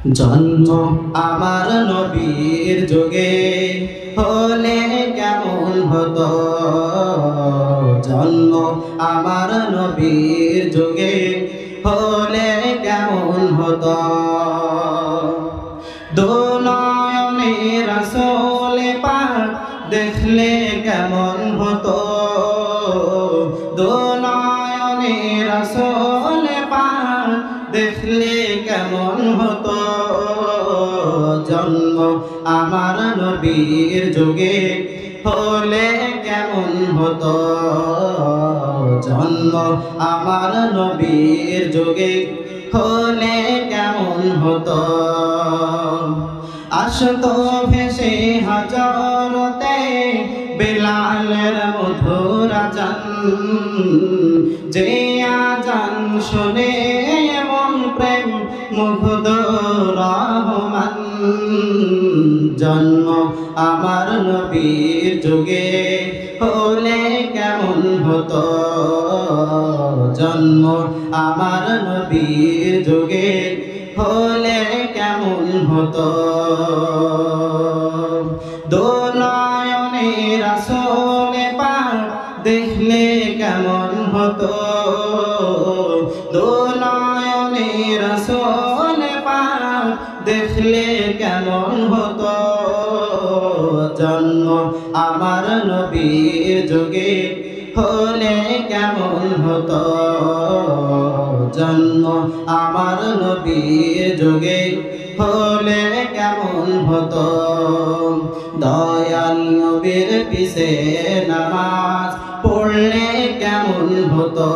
জন্ম আমার নবীর যুগে হলে কেমন হতো, জন্ম আমার নবীর যুগে হলে কেমন হতো। দুনয়নে রাসূল পাক দেখলে কেমন হতো, দুনয়নে রাসূল পাক দেখলে কেমন হতো। জন্ম আমার নবীর যুগে হলে কেমন হতো, জন্ম আমার নবীর যুগে হলে কেমন হতো। আসতো ভেসে হযরতে বেলালের মধুর আযান, যে আযান শুনে মন প্রেম মুগ্ধ রহমান। জন্ম আমার নবীর যুগে হলে কেমন হতো, জন্ম আমার নবীর যুগে হলে কেমন হতো। দুনয়নে রাসূল পাক দেখলে কেমন হতো, দুনয়নে রাসূল পাক দেখলে কেমন হতো। জন্ম আমার নবীর যুগে হলে কেমন হতো, জন্ম আমার নবীর যুগে হলে কেমন হতো। দয়াল নবীর পিছে নামাজ পড়লে কেমন হতো,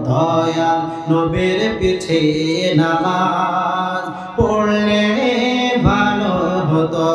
দয়াল নবীর পিছে নামাজ পড়লে ভালো হতো।